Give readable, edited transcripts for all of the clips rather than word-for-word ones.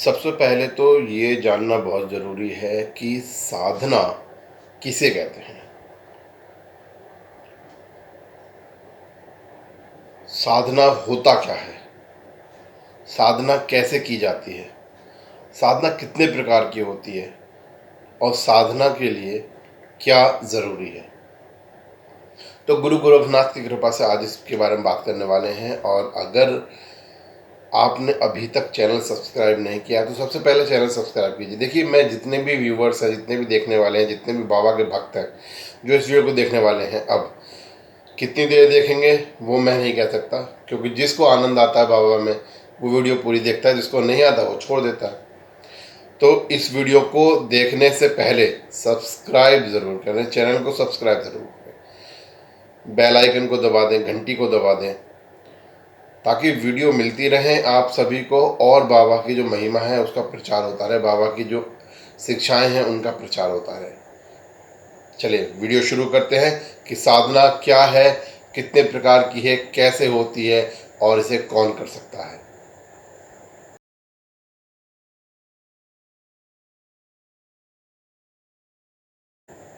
सबसे पहले तो ये जानना बहुत ज़रूरी है कि साधना किसे कहते हैं। साधना होता क्या है, साधना कैसे की जाती है, साधना कितने प्रकार की होती है और साधना के लिए क्या ज़रूरी है। तो गुरु गोरखनाथ की कृपा से आज इसके बारे में बात करने वाले हैं। और अगर आपने अभी तक चैनल सब्सक्राइब नहीं किया तो सबसे पहले चैनल सब्सक्राइब कीजिए। देखिए, मैं जितने भी व्यूवर्स हैं, जितने भी देखने वाले हैं, जितने भी बाबा के भक्त हैं जो इस वीडियो को देखने वाले हैं, अब कितनी देर देखेंगे वो मैं नहीं कह सकता, क्योंकि जिसको आनंद आता है बाबा में वो वीडियो पूरी देखता है, जिसको नहीं आता वो छोड़ देता है। तो इस वीडियो को देखने से पहले सब्सक्राइब ज़रूर करें, चैनल को सब्सक्राइब ज़रूर करें, बेल आइकन को दबा दें, घंटी को दबा दें, ताकि वीडियो मिलती रहे आप सभी को और बाबा की जो महिमा है उसका प्रचार होता रहे, बाबा की जो शिक्षाएं हैं उनका प्रचार होता रहे। चलिए वीडियो शुरू करते हैं कि साधना क्या है, कितने प्रकार की है, कैसे होती है और इसे कौन कर सकता है।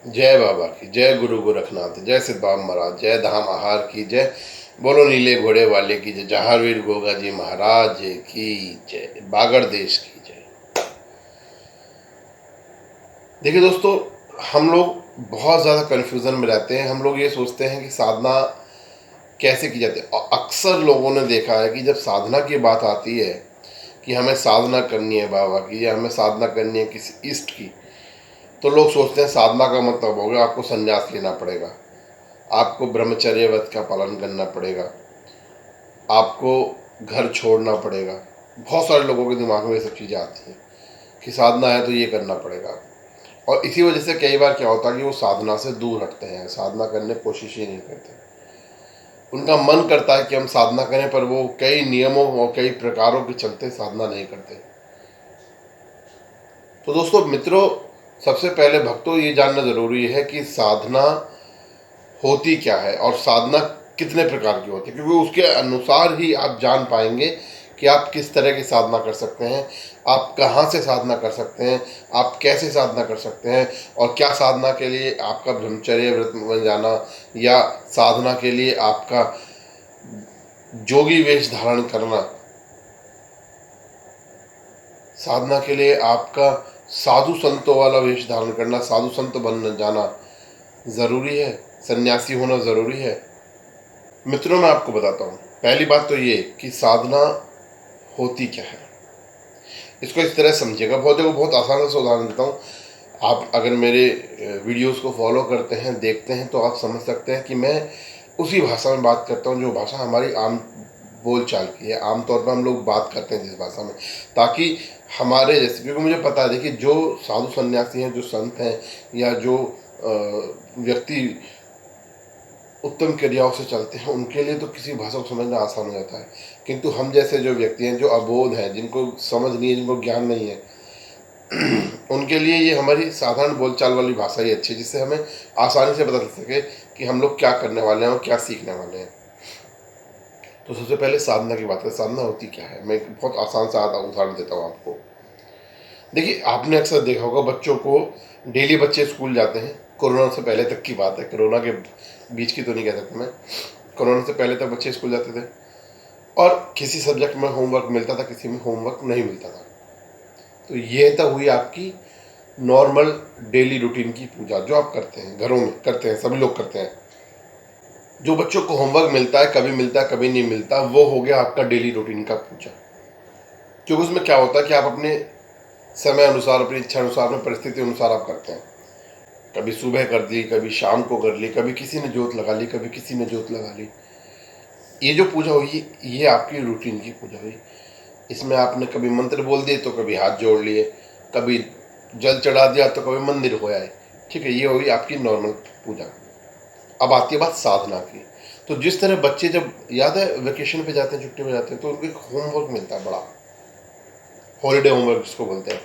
जय बाबा की, जय गुरु गोरखनाथ, जय सिद्ध बाबा महाराज, जय धाम आहार की जय, बोलो नीले घोड़े वाले की जय, जहावीर गोगा जी महाराज की जय, बागड़ देश की जय। देखिए दोस्तों, हम लोग बहुत ज़्यादा कन्फ्यूज़न में रहते हैं। हम लोग ये सोचते हैं कि साधना कैसे की जाती है, और अक्सर लोगों ने देखा है कि जब साधना की बात आती है कि हमें साधना करनी है बाबा की या हमें साधना करनी है किसी इष्ट की, तो लोग सोचते हैं साधना का मतलब हो गया आपको संन्यास लेना पड़ेगा, आपको ब्रह्मचर्य व्रत का पालन करना पड़ेगा, आपको घर छोड़ना पड़ेगा। बहुत सारे लोगों के दिमाग में ये सब चीज़ें आती हैं कि साधना है तो ये करना पड़ेगा। और इसी वजह से कई बार क्या होता है कि वो साधना से दूर हटते हैं, साधना करने की कोशिश ही नहीं करते। उनका मन करता है कि हम साधना करें, पर वो कई नियमों और कई प्रकारों के चलते साधना नहीं करते। तो दोस्तों मित्रों, सबसे पहले भक्तों ये जानना जरूरी है कि साधना होती क्या है और साधना कितने प्रकार की होती है, क्योंकि उसके अनुसार ही आप जान पाएंगे कि आप किस तरह की साधना कर सकते हैं, आप कहाँ से साधना कर सकते हैं, आप कैसे साधना कर सकते हैं, और क्या साधना के लिए आपका ब्रह्मचर्य व्रत बन जाना या साधना के लिए आपका जोगी वेश धारण करना, साधना के लिए आपका साधु संतों वाला वेश धारण करना, साधु संत बन जाना ज़रूरी है, सन्यासी होना ज़रूरी है। मित्रों, मैं आपको बताता हूँ। पहली बात तो ये कि साधना होती क्या है, इसको इस तरह समझिएगा। बहुत आसान से उदाहरण देता हूँ। आप अगर मेरे वीडियोस को फॉलो करते हैं, देखते हैं, तो आप समझ सकते हैं कि मैं उसी भाषा में बात करता हूँ जो भाषा हमारी आम बोल चाल की है, आमतौर पर हम लोग बात करते हैं जिस भाषा में, ताकि हमारे जैसे, क्योंकि मुझे पता है, देखिए जो साधु सन्यासी हैं, जो संत हैं, या जो व्यक्ति उत्तम क्रियाओं से चलते हैं, उनके लिए तो किसी भाषा को समझना आसान हो जाता है। किंतु हम जैसे जो व्यक्ति हैं, जो अबोध हैं, जिनको समझ नहीं है, जिनको ज्ञान नहीं है, उनके लिए ये हमारी साधारण बोलचाल वाली भाषा ही अच्छी है, जिससे हमें आसानी से पता चल सके कि हम लोग क्या करने वाले हैं और क्या सीखने वाले हैं। तो सबसे पहले साधना की बात है। साधना होती क्या है, मैं एक बहुत आसान सा उदाहरण देता हूँ आपको। देखिए, आपने अक्सर देखा होगा बच्चों को, डेली बच्चे स्कूल जाते हैं। कोरोना से पहले तक की बात है, कोरोना के बीच की तो नहीं कह सकता मैं, कोरोना से पहले तक बच्चे स्कूल जाते थे और किसी सब्जेक्ट में होमवर्क मिलता था, किसी में होमवर्क नहीं मिलता था। तो ये तो हुई आपकी नॉर्मल डेली रूटीन की पूजा, जो आप करते हैं, घरों में करते हैं, सभी लोग करते हैं। जो बच्चों को होमवर्क मिलता है, कभी मिलता है कभी नहीं मिलता, वो हो गया आपका डेली रूटीन का पूजा। क्योंकि उसमें क्या होता है कि आप अपने समय अनुसार, अपनी इच्छा अनुसार, अपनी परिस्थिति अनुसार आप करते हैं। कभी सुबह कर ली, कभी शाम को कर ली, कभी किसी ने जोत लगा ली, कभी किसी ने जोत लगा ली। ये जो पूजा हुई, ये आपकी रूटीन की पूजा हुई। इसमें आपने कभी मंत्र बोल दिए तो कभी हाथ जोड़ लिए, कभी जल चढ़ा दिया तो कभी मंदिर हो आए। ठीक है, ये होगी आपकी नॉर्मल पूजा। अब आती है बात साधना की। तो जिस तरह बच्चे, जब याद है वेकेशन पे जाते हैं, छुट्टी में जाते हैं, तो उनको एक होमवर्क मिलता है, बड़ा हॉलीडे होमवर्क जिसको बोलते हैं।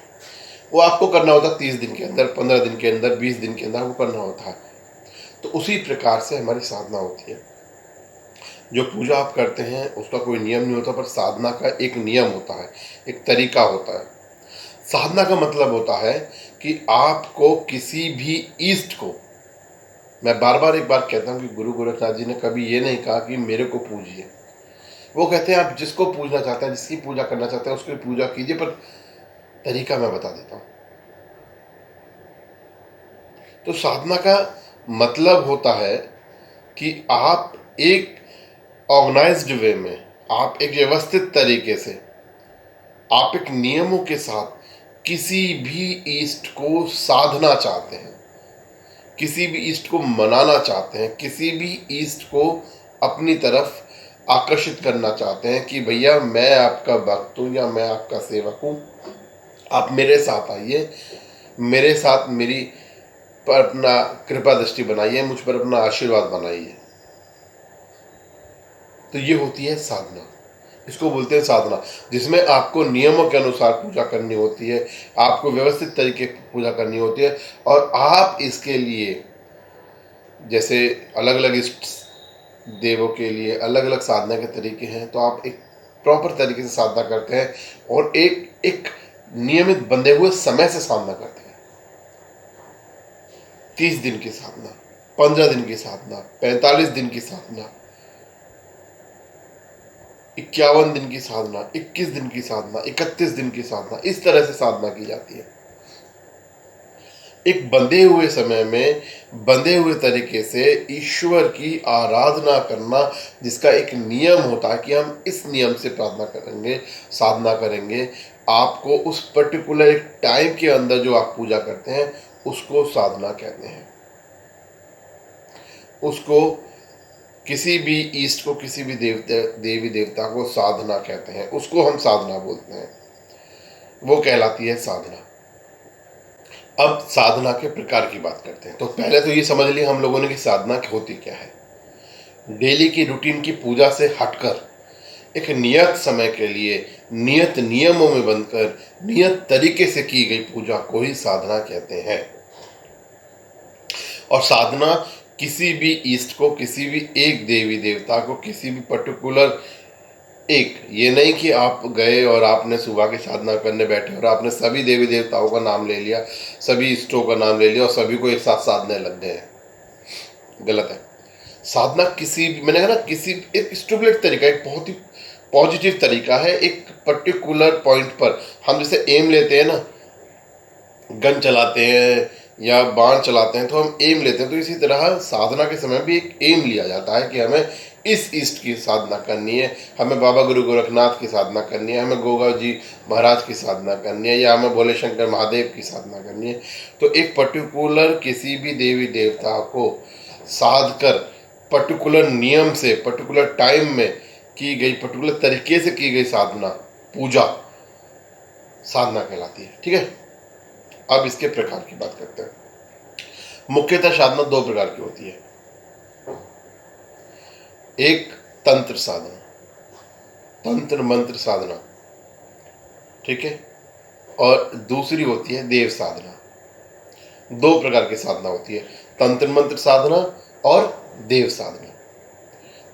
वो आपको करना होता है 30 दिन के अंदर, 15 दिन के अंदर, 20 दिन के अंदर वो करना होता है। तो उसी प्रकार से हमारी साधना होती है। जो पूजा आप करते हैं उसका कोई नियम नहीं होता, पर साधना का एक नियम होता है, एक तरीका होता है। साधना का मतलब होता है कि आपको किसी भी ईस्ट को, मैं बार बार एक बात कहता हूँ कि गुरु गोरखनाथ जी ने कभी ये नहीं कहा कि मेरे को पूजिए। वो कहते हैं आप जिसको पूजना चाहते हैं, जिसकी पूजा करना चाहते हैं, उसकी पूजा कीजिए, पर तरीका मैं बता देता हूँ। तो साधना का मतलब होता है कि आप एक ऑर्गेनाइज्ड वे में, आप एक व्यवस्थित तरीके से, आप एक नियमों के साथ किसी भी ईस्ट को साधना चाहते हैं, किसी भी ईस्ट को मनाना चाहते हैं, किसी भी ईस्ट को अपनी तरफ आकर्षित करना चाहते हैं कि भैया मैं आपका भक्त हूँ या मैं आपका सेवक हूँ, आप मेरे साथ आइए, मेरे साथ मेरी पर अपना कृपा दृष्टि बनाइए, मुझ पर अपना आशीर्वाद बनाइए। तो ये होती है साधना, इसको बोलते हैं साधना, जिसमें आपको नियमों के अनुसार पूजा करनी होती है, आपको व्यवस्थित तरीके की पूजा करनी होती है, और आप इसके लिए जैसे अलग अलग इष्ट देवों के लिए अलग अलग साधना के तरीके हैं, तो आप एक प्रॉपर तरीके से साधना करते हैं और एक एक नियमित बंधे हुए समय से साधना करते हैं। 30 दिन की साधना, 15 दिन की साधना, 45 दिन की साधना, 51 दिन की साधना, 21 दिन की साधना, 31 दिन की साधना, इस तरह से साधना की जाती है। एक बंधे हुए समय में बंधे हुए तरीके से ईश्वर की आराधना करना, जिसका एक नियम होता है कि हम इस नियम से प्रार्थना करेंगे, साधना करेंगे, आपको उस पर्टिकुलर एक टाइम के अंदर जो आप पूजा करते हैं उसको साधना कहते हैं। उसको किसी भी ईस्ट को, किसी भी देवी देवता को साधना कहते हैं, उसको हम साधना बोलते हैं, वो कहलाती है साधना। अब साधना के प्रकार की बात करते हैं। तो पहले तो ये समझ लिया हम लोगों ने कि साधना होती क्या है। डेली की रूटीन की पूजा से हटकर एक नियत समय के लिए नियत नियमों में बंधकर नियत तरीके से की गई पूजा को ही साधना कहते हैं। और साधना किसी भी ईस्ट को, किसी भी एक देवी देवता को, किसी भी पर्टिकुलर एक, ये नहीं कि आप गए और आपने सुबह की साधना करने बैठे और आपने सभी देवी देवताओं का नाम ले लिया, सभी इष्टों का नाम ले लिया और सभी को एक साथ साधने लग गए हैं। गलत है। साधना किसी भी, मैंने कहा ना, किसी एक स्टुबलेट तरीका, एक बहुत ही पॉजिटिव तरीका है। एक पर्टिकुलर पॉइंट पर हम जैसे एम लेते हैं ना, गन चलाते हैं या बाण चलाते हैं तो हम एम लेते हैं, तो इसी तरह साधना के समय भी एक एम लिया जाता है कि हमें इस ईष्ट की साधना करनी है, हमें बाबा गुरु गोरखनाथ की साधना करनी है, हमें गोगा जी महाराज की साधना करनी है, या हमें भोले शंकर महादेव की साधना करनी है। तो एक पर्टिकुलर किसी भी देवी देवता को साध कर पर्टिकुलर नियम से, पर्टिकुलर टाइम में की गई, पर्टिकुलर तरीके से की गई साधना, पूजा साधना कहलाती है। ठीक है, अब इसके प्रकार की बात करते हैं। मुख्यतः साधना दो प्रकार की होती है। एक तंत्र साधना, तंत्र मंत्र साधना, ठीक है, और दूसरी होती है देव साधना। दो प्रकार की साधना होती है, तंत्र मंत्र साधना और देव साधना।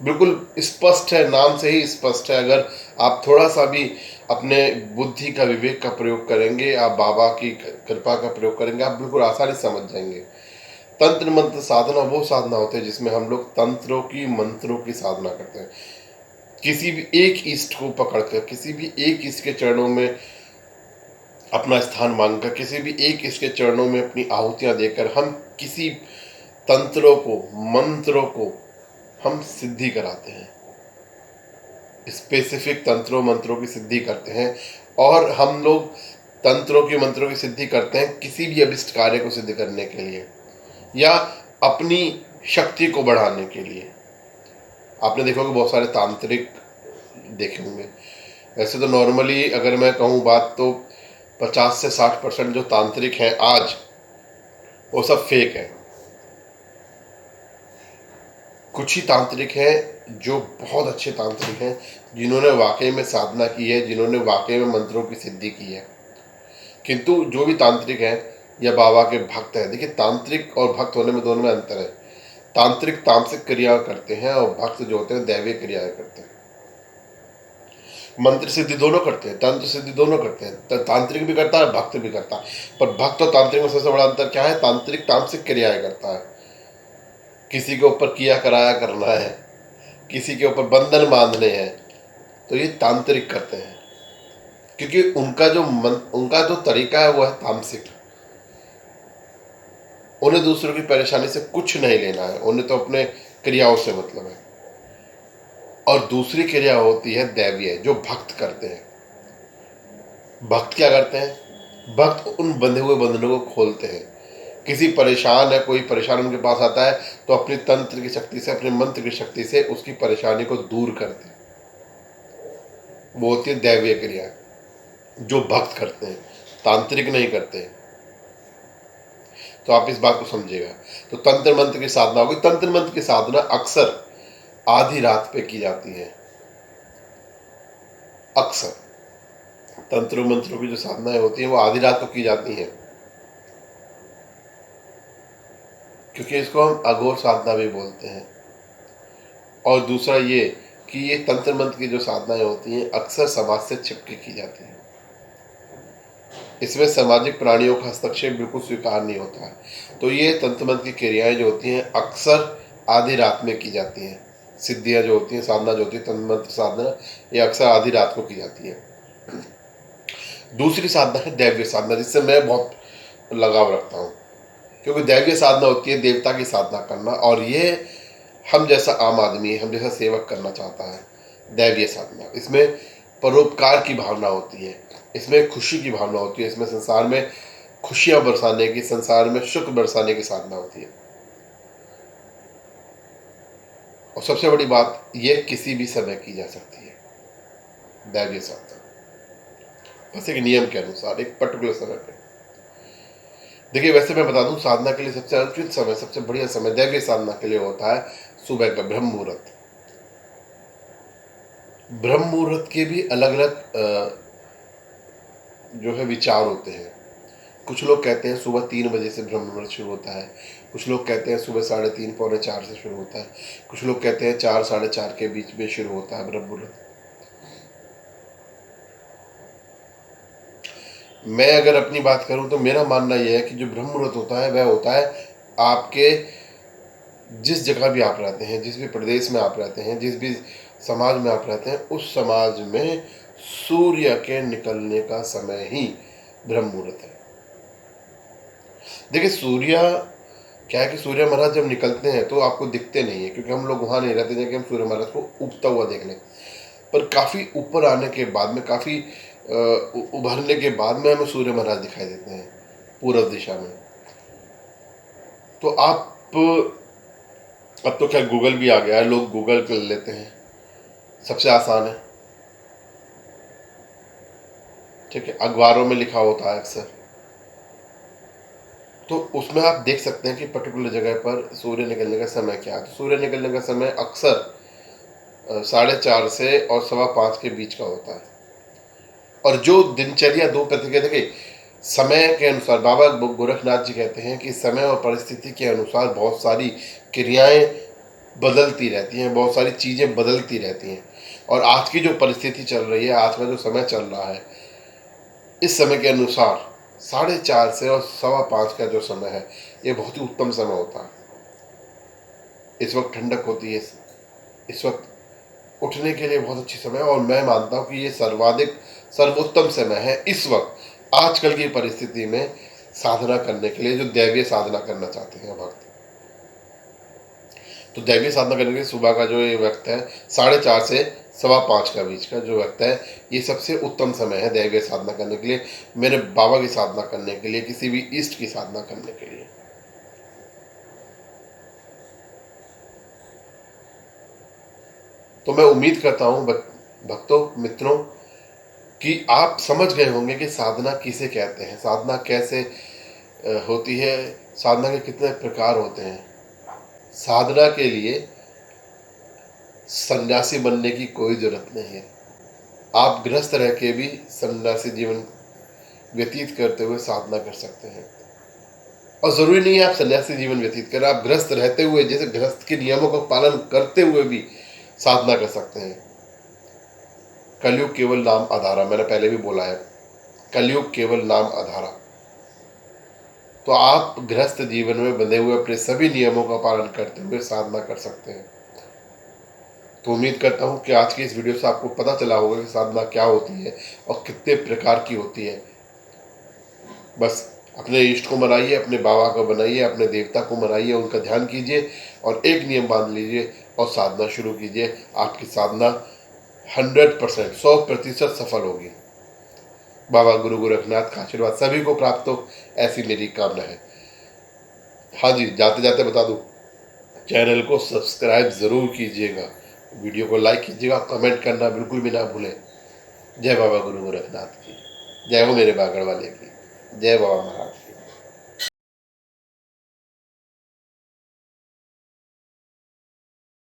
बिल्कुल स्पष्ट है, नाम से ही स्पष्ट है। अगर आप थोड़ा सा भी अपने बुद्धि का, विवेक का प्रयोग करेंगे, आप बाबा की कृपा का प्रयोग करेंगे, आप बिल्कुल आसानी से समझ जाएंगे। तंत्र मंत्र साधना वो साधना होते हैं जिसमें हम लोग तंत्रों की, मंत्रों की साधना करते हैं। किसी भी एक ईष्ट को पकड़कर, किसी भी एक ईष्ट के चरणों में अपना स्थान मांगकर, किसी भी एक ईष्ट के चरणों में अपनी आहुतियां देकर हम किसी तंत्रों को, मंत्रों को हम सिद्धि कराते हैं। स्पेसिफिक तंत्रों मंत्रों की सिद्धि करते हैं। और हम लोग तंत्रों की, मंत्रों की सिद्धि करते हैं किसी भी अभिष्ट कार्य को सिद्ध करने के लिए या अपनी शक्ति को बढ़ाने के लिए। आपने देखा होगा बहुत सारे तांत्रिक देखे होंगे। वैसे तो नॉर्मली अगर मैं कहूँ बात, तो 50 से 60% जो तांत्रिक हैं आज, वो सब फेक है। कुछ ही तांत्रिक हैं जो बहुत अच्छे तांत्रिक हैं, जिन्होंने वाकई में साधना की है, जिन्होंने वाकई में मंत्रों की सिद्धि की है। किंतु जो भी तांत्रिक हैं या बाबा के भक्त हैं, देखिए तांत्रिक और भक्त होने में, दोनों में अंतर है। तांत्रिक तामसिक क्रिया करते हैं और भक्त जो होते हैं दैवीय क्रियाएं करते हैं। मंत्र सिद्धि दोनों करते हैं, तंत्र सिद्धि दोनों करते हैं, तांत्रिक भी करता है, भक्त भी करता है। पर भक्त और तांत्रिक में सबसे बड़ा अंतर क्या है? तांत्रिक तामसिक क्रियाएं करता है, किसी के ऊपर किया कराया करना है, किसी के ऊपर बंधन बांधने हैं, तो ये तांत्रिक करते हैं, क्योंकि उनका जो तरीका है वो है तामसिक। उन्हें दूसरों की परेशानी से कुछ नहीं लेना है, उन्हें तो अपने क्रियाओं से मतलब है। और दूसरी क्रिया होती है दैवीय, जो भक्त करते हैं। भक्त क्या करते हैं? भक्त उन बंधे हुए बंधनों को खोलते हैं। किसी परेशान है, कोई परेशान उनके पास आता है, तो अपनी तंत्र की शक्ति से, अपने मंत्र की शक्ति से उसकी परेशानी को दूर करते हैं। वो होती है दैवीय क्रिया, जो भक्त करते हैं, तांत्रिक नहीं करते। तो आप इस बात को समझिएगा। तो तंत्र मंत्र की साधना होगी। तंत्र मंत्र की साधना अक्सर आधी रात पे की जाती है। अक्सर तंत्र मंत्रों की जो साधनाएं होती हैं वो आधी रात को की जाती हैं, क्योंकि इसको हम अघोर साधना भी बोलते हैं। और दूसरा ये कि ये तंत्र मंत्र की जो साधनाएं होती हैं अक्सर समाज से छिपके की जाती हैं। इसमें सामाजिक प्राणियों का हस्तक्षेप बिल्कुल स्वीकार नहीं होता है। तो ये तंत्र मंत्र की क्रियाएं जो होती हैं अक्सर आधी रात में की जाती हैं। सिद्धियां जो होती हैं, साधना जो होती है, तंत्र मंत्र साधना, ये अक्सर आधी रात को की जाती है। दूसरी साधना है दैवीय साधना, जिससे मैं बहुत लगाव रखता हूँ, क्योंकि दैवीय साधना होती है देवता की साधना करना, और ये हम जैसा आम आदमी, हम जैसा सेवक करना चाहता है। दैवीय साधना, इसमें परोपकार की भावना होती है, इसमें खुशी की भावना होती है, इसमें संसार में खुशियां बरसाने की, संसार में सुख बरसाने की साधना होती है। और सबसे बड़ी बात, यह किसी भी समय की जा सकती है दैवीय साधना, बस एक नियम के अनुसार, एक पर्टिकुलर समय पे। देखिए, वैसे मैं बता दूं, साधना के लिए सबसे उचित समय, सबसे बढ़िया समय दैवीय साधना के लिए होता है सुबह का ब्रह्म मुहूर्त। ब्रह्म मुहूर्त के भी अलग अलग जो है विचार होते हैं। कुछ लोग कहते हैं सुबह 3 बजे से ब्रह्म मुहूर्त शुरू होता है, कुछ लोग कहते हैं सुबह 3:30 पौने 4 से शुरू होता है, कुछ लोग कहते हैं 4 साढ़े 4 के बीच में शुरू होता है ब्रह्म मुहूर्त। मैं अगर अपनी बात करूं तो मेरा मानना यह है कि जो ब्रह्म मुहूर्त होता है वह होता है आपके जिस जगह भी आप रहते हैं, जिस भी प्रदेश में आप रहते हैं, जिस भी समाज में आप रहते हैं, उस समाज में सूर्य के निकलने का समय ही ब्रह्म मुहूर्त है। देखिए, सूर्य क्या है कि सूर्य महाराज जब निकलते हैं तो आपको दिखते नहीं है, क्योंकि हम लोग वहाँ नहीं रहते हैं कि हम सूर्य महाराज को उगता हुआ देख लें। पर काफ़ी ऊपर आने के बाद में, काफ़ी उभरने के बाद में हमें सूर्य महाराज दिखाई देते हैं पूर्व दिशा में। तो आप, अब तो क्या गूगल भी आ गया है, लोग गूगल कर लेते हैं, सबसे आसान है, ठीक है। अखबारों में लिखा होता है अक्सर, तो उसमें आप देख सकते हैं कि पर्टिकुलर जगह पर सूर्य निकलने का समय क्या है। तो सूर्य निकलने का समय अक्सर 4:30 से और 5:15 के बीच का होता है। और जो दिनचर्या दो प्रतिक्रिया, देखिए समय के अनुसार बाबा गोरखनाथ जी कहते हैं कि समय और परिस्थिति के अनुसार बहुत सारी क्रियाएं बदलती रहती हैं, बहुत सारी चीज़ें बदलती रहती हैं। और आज की जो परिस्थिति चल रही है, आज का जो समय चल रहा है, इस समय के अनुसार 4:30 से और 5:15 का जो समय है, ये बहुत ही उत्तम समय होता है। इस वक्त ठंडक होती है, इस वक्त उठने के लिए बहुत अच्छी समय है। और मैं मानता हूँ कि ये सर्वोत्तम समय है इस वक्त, आजकल की परिस्थिति में साधना करने के लिए, जो दैवीय साधना करना चाहते हैं भक्त। तो दैवीय साधना करने के लिए सुबह का जो ये वक्त है, 4:30 से 5:15 का बीच का जो वक्त है, ये सबसे उत्तम समय है दैवीय साधना करने के लिए, मेरे बाबा की साधना करने के लिए, किसी भी इष्ट की साधना करने के लिए। तो मैं उम्मीद करता हूँ भक्तों, मित्रों, कि आप समझ गए होंगे कि साधना किसे कहते हैं, साधना कैसे होती है, साधना के कितने प्रकार होते हैं। साधना के लिए सन्यासी बनने की कोई जरूरत नहीं है। आप गृहस्थ रह के भी सन्यासी जीवन व्यतीत करते हुए साधना कर सकते हैं। और ज़रूरी नहीं है आप सन्यासी जीवन व्यतीत करें, आप गृहस्थ रहते हुए, जैसे गृहस्थ के नियमों का पालन करते हुए भी साधना कर सकते हैं। कलयुग केवल नाम आधारा, मैंने पहले भी बोला है, कलयुग केवल नाम आधारा। तो आप गृहस्थ जीवन में बंधे हुए अपने सभी नियमों का पालन करते हुए साधना कर सकते हैं। तो उम्मीद करता हूँ कि आज की इस वीडियो से आपको पता चला होगा कि साधना क्या होती है और कितने प्रकार की होती है। बस अपने इष्ट को मनाइए, अपने बाबा को बनाइए, अपने देवता को मनाइए, उनका ध्यान कीजिए और एक नियम बांध लीजिए और साधना शुरू कीजिए। आपकी साधना 100% 100% सफल होगी। बाबा गुरु गोरखनाथ का आशीर्वाद सभी को प्राप्त हो, ऐसी मेरी कामना है। हाँ जी, जाते जाते बता दूं, चैनल को सब्सक्राइब ज़रूर कीजिएगा, वीडियो को लाइक कीजिएगा, कमेंट करना बिल्कुल भी ना भूलें। जय बाबा गुरु गोरखनाथ की, जय हो मेरे बागड़ वाले की, जय बाबा महाराज।